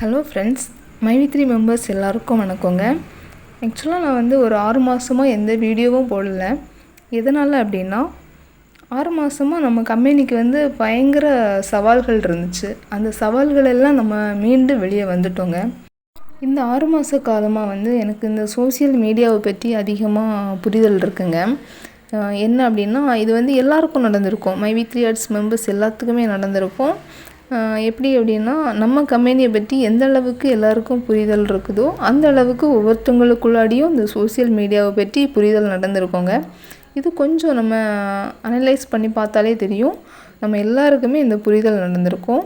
Hello friends, மைவி3 members எல்லாருக்கும் வணக்கங்க. ஆக்சுவலாக நான் வந்து ஒரு 6 மாதமாக எந்த வீடியோவும் போடல. எதனால் அப்படின்னா, 6 மாதமாக நம்ம கம்பெனிக்கு வந்து பயங்கர சவால்கள் இருந்துச்சு. அந்த சவால்கள் எல்லாம் நம்ம மீண்டு வெளியே வந்துட்டோங்க. இந்த 6 மாத காலமாக வந்து எனக்கு இந்த சோசியல் மீடியாவை பற்றி அதிகமாக புரிதல் இருக்குங்க. என்ன அப்படின்னா, இது வந்து எல்லாருக்கும் நடந்திருக்கும். மைவி3 ஆர்ட்ஸ் மெம்பர்ஸ் எல்லாத்துக்குமே நடந்திருக்கும். எப்படி அப்படின்னா, நம்ம கம்பெனியை பற்றி எந்த அளவுக்கு எல்லாருக்கும் புரிதல் இருக்குதோ அந்த அளவுக்கு ஒவ்வொருத்தவங்களுக்குள்ளாடியும் இந்த சோசியல் மீடியாவை பற்றி புரிதல் நடந்திருக்கோங்க. இது கொஞ்சம் நம்ம அனலைஸ் பண்ணி பார்த்தாலே தெரியும், நம்ம எல்லாருக்குமே இந்த புரிதல் நடந்திருக்கும்.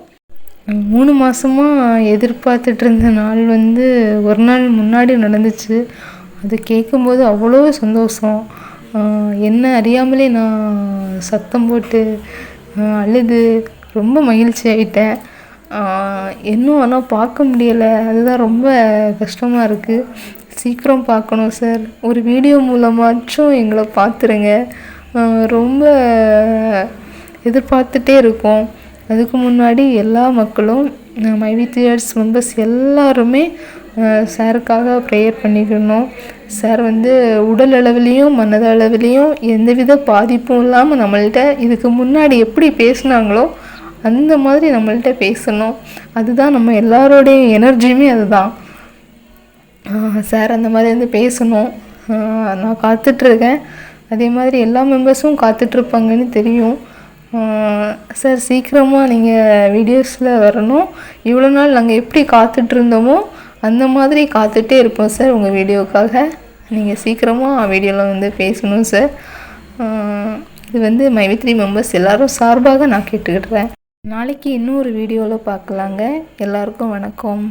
3 மாதமாக எதிர்பார்த்துட்டு இருந்த நாள் வந்து ஒரு நாள் முன்னாடி நடந்துச்சு. அது கேட்கும்போது அவ்வளோ சந்தோஷம். என்ன அறியாமலே நான் சத்தம் போட்டு அழுது ரொம்ப மகிழ்ச்சி ஆகிட்டேன். இன்னும் ஆனால் பார்க்க முடியலை, அதுதான் ரொம்ப கஷ்டமாக இருக்குது. சீக்கிரம் பார்க்கணும் சார். ஒரு வீடியோ மூலமாச்சும் எங்களை பார்த்துருங்க. ரொம்ப எதிர்பார்த்துட்டே இருக்கோம். அதுக்கு முன்னாடி எல்லா மக்களும் மைவி3 ஆர்ட்ஸ் மெம்பர்ஸ் எல்லாருமே சாருக்காக ப்ரேயர் பண்ணிக்கணும். சார் வந்து உடல் அளவுலேயும் மனதளவுலேயும் எந்தவித பாதிப்பும் இல்லாமல் நம்மள்கிட்ட இதுக்கு முன்னாடி எப்படி பேசுனாங்களோ அந்த மாதிரி நம்மள்கிட்ட பேசணும். அதுதான் நம்ம எல்லாரோடைய எனர்ஜியுமே அதுதான். சார் அந்த மாதிரி வந்து பேசணும். நான் காத்துட்ருக்கேன். அதே மாதிரி எல்லா மெம்பர்ஸும் காத்துட்ருப்பாங்கன்னு தெரியும். சார் சீக்கிரமாக நீங்கள் வீடியோஸில் வரணும். இவ்வளோ நாள் நாங்கள் எப்படி காத்துட்ருந்தோமோ அந்த மாதிரி காத்துட்டே இருப்போம் சார் உங்கள் வீடியோக்காக. நீங்கள் சீக்கிரமாக வீடியோவில் வந்து பேசணும் சார். இது வந்து மைவி3 மெம்பர்ஸ் எல்லோரும் சார்பாக நான் கேட்டுக்கிட்டுறேன். நாளைக்கு இன்னொரு வீடியோவில் பார்க்கலாங்க. எல்லாருக்கும் வணக்கம்.